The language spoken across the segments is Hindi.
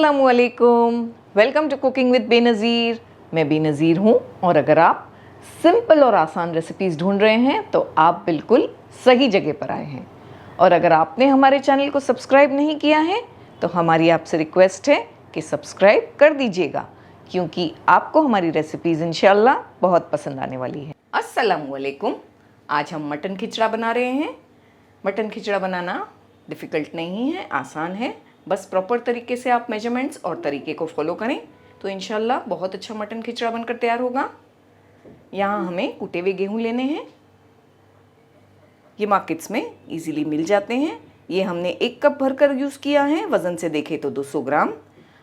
अस्सलामुअलैकुम, welcome to cooking with Benazir. मैं बेनज़ीर हूँ और अगर आप सिंपल और आसान रेसिपीज़ ढूंढ रहे हैं तो आप बिल्कुल सही जगह पर आए हैं। और अगर आपने हमारे चैनल को सब्सक्राइब नहीं किया है तो हमारी आपसे रिक्वेस्ट है कि सब्सक्राइब कर दीजिएगा, क्योंकि आपको हमारी रेसिपीज़ इंशाल्लाह बहुत पसंद आने वाली है। अस्सलामुअलैकुम, आज हम मटन खिचड़ा बना रहे हैं। मटन खिचड़ा बनाना डिफ़िकल्ट नहीं है, आसान है। बस प्रॉपर तरीके से आप मेजरमेंट्स और तरीके को फॉलो करें तो इंशाल्लाह बहुत अच्छा मटन खिचड़ा बनकर तैयार होगा। यहाँ हमें कुटे हुए गेहूँ लेने हैं। ये मार्केट्स में इजीली मिल जाते हैं। ये हमने 1 कप भरकर यूज़ किया है। वज़न से देखें तो 200 ग्राम।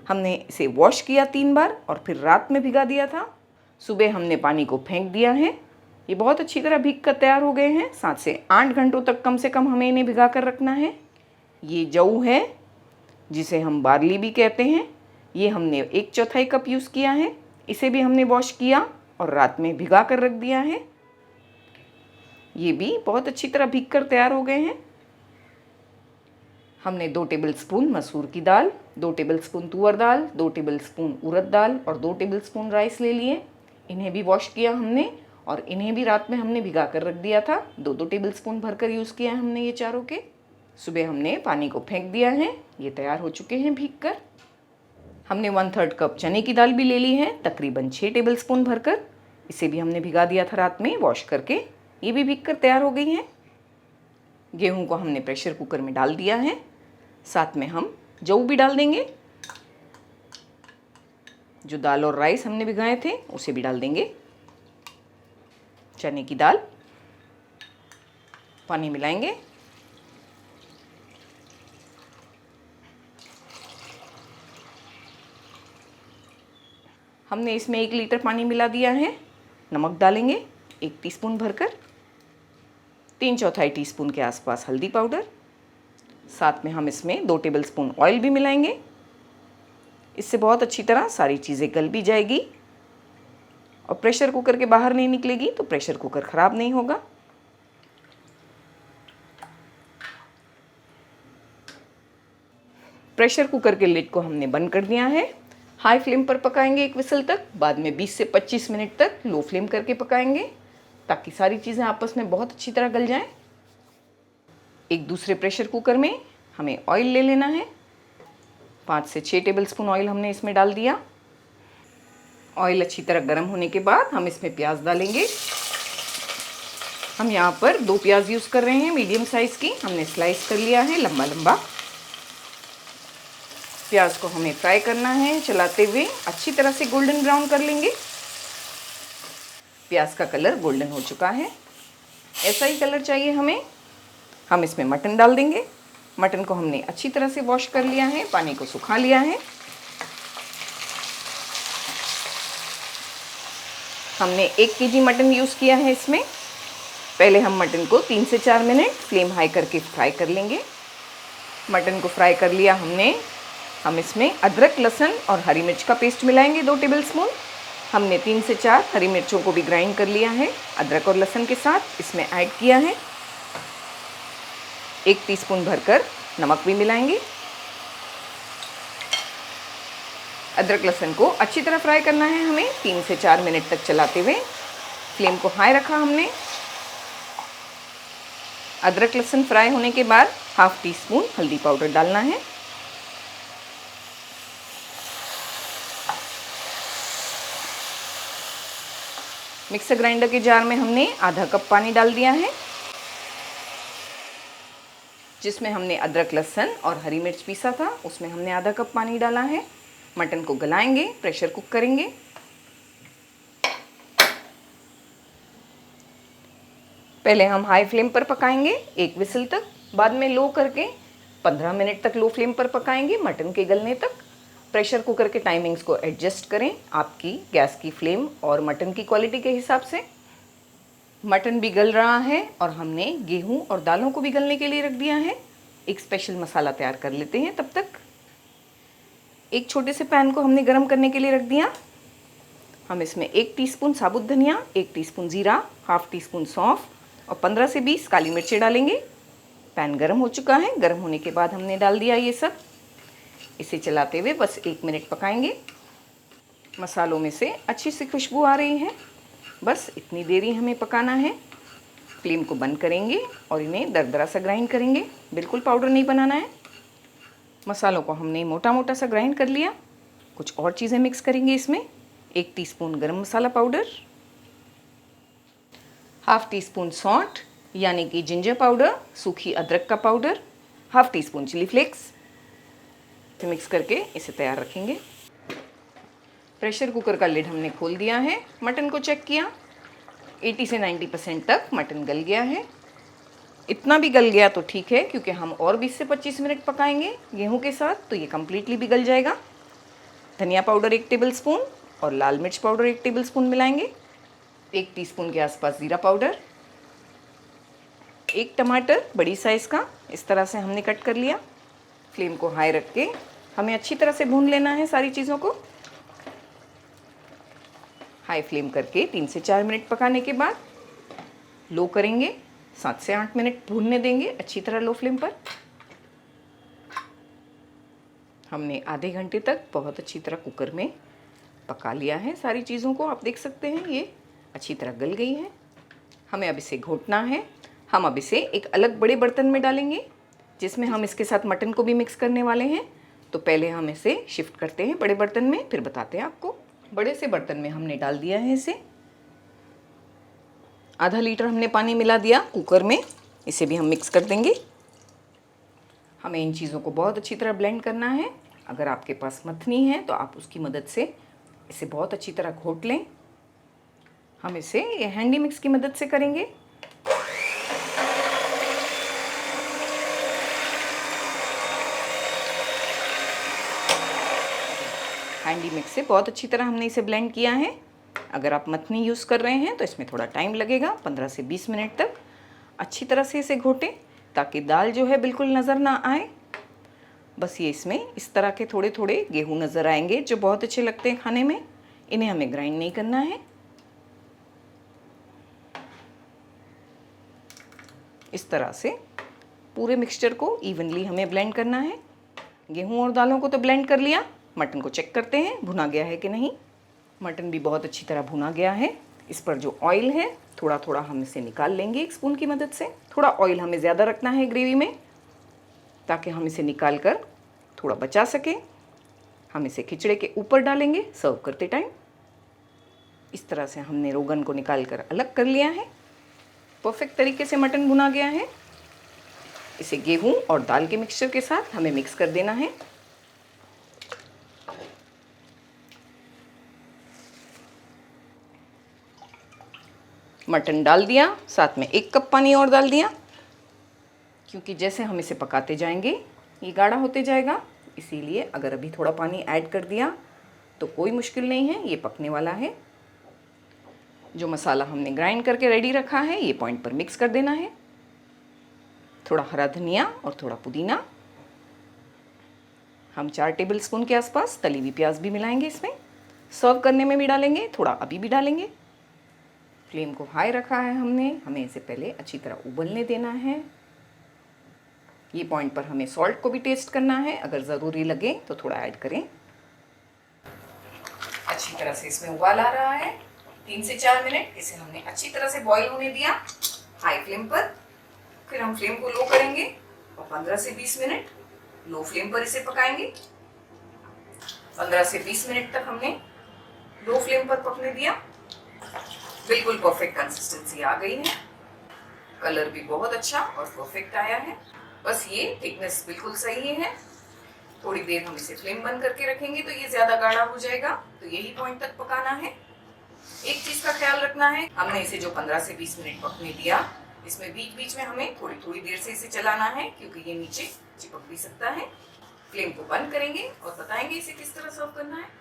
हमने इसे वॉश किया 3 बार और फिर रात में भिगा दिया था। सुबह हमने पानी को फेंक दिया है। ये बहुत अच्छी तरह भीग कर तैयार हो गए हैं। 7 से 8 घंटों तक कम से कम हमें इन्हें भिगा कर रखना है। ये जऊ है जिसे हम बार्ली भी कहते हैं। ये हमने 1/4 कप यूज़ किया है। इसे भी हमने वॉश किया और रात में भिगा कर रख दिया है। ये भी बहुत अच्छी तरह भीग कर तैयार हो गए हैं। हमने 2 टेबलस्पून मसूर की दाल, 2 टेबलस्पून तुअर दाल, 2 टेबलस्पून उड़द दाल और 2 टेबलस्पून राइस ले लिए। इन्हें भी वॉश किया हमने और इन्हें भी रात में हमने भिगा कर रख दिया था। 2-2 टेबलस्पून भरकर यूज़ किया है हमने ये चारों के। सुबह हमने पानी को फेंक दिया है। ये तैयार हो चुके हैं भीग कर। हमने 1/3 कप चने की दाल भी ले ली है, तकरीबन 6 टेबलस्पून भरकर। इसे भी हमने भिगा दिया था रात में वॉश करके। ये भी भीग कर तैयार हो गई हैं। गेहूं को हमने प्रेशर कुकर में डाल दिया है। साथ में हम जऊ भी डाल देंगे। जो दाल और राइस हमने भिगाए थे उसे भी डाल देंगे। चने की दाल, पानी मिलाएंगे। हमने इसमें 1 लीटर पानी मिला दिया है। नमक डालेंगे 1 टीस्पून भरकर, 3/4 टीस्पून के आसपास हल्दी पाउडर। साथ में हम इसमें 2 टेबलस्पून ऑयल भी मिलाएंगे। इससे बहुत अच्छी तरह सारी चीज़ें गल भी जाएगी और प्रेशर कुकर के बाहर नहीं निकलेगी, तो प्रेशर कुकर ख़राब नहीं होगा। प्रेशर कुकर के लिड को हमने बंद कर दिया है। हाई फ्लेम पर पकाएंगे 1 विसल तक। बाद में 20 से 25 मिनट तक लो फ्लेम करके पकाएंगे ताकि सारी चीज़ें आपस में बहुत अच्छी तरह गल जाएं। एक दूसरे प्रेशर कुकर में हमें ऑयल ले लेना है। 5 से 6 टेबलस्पून ऑयल हमने इसमें डाल दिया। ऑयल अच्छी तरह गर्म होने के बाद हम इसमें प्याज डालेंगे। हम यहाँ पर 2 प्याज यूज़ कर रहे हैं, मीडियम साइज़ की। हमने स्लाइस कर लिया है लंबा लंबा। प्याज को हमें फ्राई करना है चलाते हुए। अच्छी तरह से गोल्डन ब्राउन कर लेंगे। प्याज का कलर गोल्डन हो चुका है, ऐसा ही कलर चाहिए हमें। हम इसमें मटन डाल देंगे। मटन को हमने अच्छी तरह से वॉश कर लिया है, पानी को सुखा लिया है। हमने 1 केजी मटन यूज़ किया है इसमें। पहले हम मटन को 3 से 4 मिनट फ्लेम हाई करके फ्राई कर लेंगे। मटन को फ्राई कर लिया हमने। हम इसमें अदरक, लहसुन और हरी मिर्च का पेस्ट मिलाएंगे 2 टेबलस्पून। हमने 3 से 4 हरी मिर्चों को भी ग्राइंड कर लिया है अदरक और लहसुन के साथ। इसमें ऐड किया है 1 टीस्पून भरकर नमक भी मिलाएंगे। अदरक लहसुन को अच्छी तरह फ्राई करना है हमें 3 से 4 मिनट तक चलाते हुए। फ्लेम को हाई रखा हमने। अदरक लहसुन फ्राई होने के बाद 1/2 टीस्पून हल्दी पाउडर डालना है। मिक्सर ग्राइंडर के जार में हमने आधा कप पानी डाल दिया है, जिसमें हमने अदरक, लहसुन और हरी मिर्च पीसा था। उसमें हमने आधा कप पानी डाला है। मटन को गलाएंगे, प्रेशर कुक करेंगे। पहले हम हाई फ्लेम पर पकाएंगे 1 विसल तक। बाद में लो करके 15 मिनट तक लो फ्लेम पर पकाएंगे मटन के गलने तक। प्रेशर कुकर के टाइमिंग्स को एडजस्ट करें आपकी गैस की फ्लेम और मटन की क्वालिटी के हिसाब से। मटन भी गल रहा है और हमने गेहूं और दालों को भी गलने के लिए रख दिया है। एक स्पेशल मसाला तैयार कर लेते हैं तब तक। एक छोटे से पैन को हमने गरम करने के लिए रख दिया। हम इसमें 1 टीस्पून साबुत धनिया, 1 टीस्पून जीरा, 1/2 टीस्पून सौंफ और 15 से 20 काली मिर्चें डालेंगे। पैन गरम हो चुका है। गरम होने के बाद हमने डाल दिया ये सब। इसे चलाते हुए बस 1 मिनट पकाएंगे। मसालों में से अच्छी सी खुशबू आ रही है, बस इतनी देर ही हमें पकाना है। फ्लेम को बंद करेंगे और इन्हें दरदरा सा ग्राइंड करेंगे, बिल्कुल पाउडर नहीं बनाना है। मसालों को हमने मोटा मोटा सा ग्राइंड कर लिया। कुछ और चीज़ें मिक्स करेंगे इसमें। 1 teaspoon garam masala powder, half teaspoon सौंठ यानी कि जिंजर पाउडर, सूखी अदरक का powder, half teaspoon chilli flakes. Mix करके इसे तैयार रखेंगे। प्रेशर कुकर का लिड हमने खोल दिया है। मटन को चेक किया, 80 से 90% तक मटन गल गया है। इतना भी गल गया तो ठीक है, क्योंकि हम और 20 से 25 मिनट पकाएंगे गेहूं के साथ, तो ये कम्प्लीटली भी गल जाएगा। धनिया पाउडर 1 टेबलस्पून और लाल मिर्च पाउडर 1 टेबलस्पून मिलाएंगे। 1 टीस्पून के आसपास जीरा पाउडर। 1 टमाटर बड़ी साइज़ का इस तरह से हमने कट कर लिया। फ्लेम को हाई रख के हमें अच्छी तरह से भून लेना है सारी चीज़ों को। हाई फ्लेम करके 3 से 4 मिनट पकाने के बाद लो करेंगे। 7 से 8 मिनट भूनने देंगे अच्छी तरह लो फ्लेम पर। हमने आधे घंटे तक बहुत अच्छी तरह कुकर में पका लिया है सारी चीज़ों को। आप देख सकते हैं ये अच्छी तरह गल गई है। हमें अब इसे घोटना है। हम अब इसे एक अलग बड़े बर्तन में डालेंगे, जिसमें हम इसके साथ मटन को भी मिक्स करने वाले हैं। तो पहले हम इसे शिफ्ट करते हैं बड़े बर्तन में, फिर बताते हैं आपको। बड़े से बर्तन में हमने डाल दिया है इसे। आधा लीटर हमने पानी मिला दिया कुकर में। इसे भी हम मिक्स कर देंगे। हमें इन चीज़ों को बहुत अच्छी तरह ब्लेंड करना है। अगर आपके पास मथनी है तो आप उसकी मदद से इसे बहुत अच्छी तरह घोट लें। हम इसे ये हैंडी मिक्स की मदद से करेंगे। हैंडी मिक्स से बहुत अच्छी तरह हमने इसे ब्लेंड किया है। अगर आप मथनी यूज़ कर रहे हैं तो इसमें थोड़ा टाइम लगेगा, 15 से 20 मिनट तक अच्छी तरह से इसे घोटें, ताकि दाल जो है बिल्कुल नज़र ना आए। बस ये इसमें इस तरह के थोड़े थोड़े गेहूँ नज़र आएंगे, जो बहुत अच्छे लगते हैं खाने में। इन्हें हमें ग्राइंड नहीं करना है। इस तरह से पूरे मिक्सचर को इवनली हमें ब्लेंड करना है। गेहूं और दालों को तो ब्लेंड कर लिया। मटन को चेक करते हैं भुना गया है कि नहीं। मटन भी बहुत अच्छी तरह भुना गया है। इस पर जो ऑयल है थोड़ा थोड़ा हम इसे निकाल लेंगे एक स्पून की मदद से। थोड़ा ऑयल हमें ज़्यादा रखना है ग्रेवी में, ताकि हम इसे निकाल कर थोड़ा बचा सकें। हम इसे खिचड़े के ऊपर डालेंगे सर्व करते टाइम। इस तरह से हमने रोगन को निकाल कर अलग कर लिया है। परफेक्ट तरीके से मटन भुना गया है। इसे गेहूं और दाल के मिक्सचर के साथ हमें मिक्स कर देना है। मटन डाल दिया, साथ में 1 कप पानी और डाल दिया, क्योंकि जैसे हम इसे पकाते जाएंगे ये गाढ़ा होते जाएगा। इसीलिए अगर अभी थोड़ा पानी ऐड कर दिया तो कोई मुश्किल नहीं है, ये पकने वाला है। जो मसाला हमने ग्राइंड करके रेडी रखा है ये पॉइंट पर मिक्स कर देना है। थोड़ा हरा धनिया और थोड़ा पुदीना। हम 4 टेबलस्पून के आसपास तली हुई प्याज भी मिलाएंगे इसमें। सर्व करने में भी डालेंगे, थोड़ा अभी भी डालेंगे। फ्लेम को हाई रखा है हमने। हमें इसे पहले अच्छी तरह उबलने देना है। ये पॉइंट पर हमें सॉल्ट को भी टेस्ट करना है, अगर ज़रूरी लगे तो थोड़ा ऐड करें। अच्छी तरह से इसमें उबाल आ रहा है। 3 से 4 मिनट इसे हमने अच्छी तरह से बॉईल होने दिया हाई फ्लेम पर। फिर हम फ्लेम को लो करेंगे और 15 से 20 मिनट लो फ्लेम पर इसे पकाएंगे। 15 से 20 मिनट तक हमने लो फ्लेम पर पकने दिया। बिल्कुल परफेक्ट कंसिस्टेंसी आ गई है। कलर भी बहुत अच्छा और परफेक्ट आया है। बस ये थिकनेस बिल्कुल सही है। थोड़ी देर हम इसे फ्लेम बंद करके रखेंगे तो ये ज़्यादा गाढ़ा हो जाएगा, तो यही पॉइंट तक पकाना है। एक चीज़ का ख्याल रखना है, हमने इसे जो 15 से 20 मिनट पकने दिया, इसमें बीच बीच में हमें थोड़ी थोड़ी देर से इसे चलाना है, क्योंकि ये नीचे चिपक भी सकता है। फ्लेम को बंद करेंगे और बताएंगे इसे किस तरह सर्व करना है।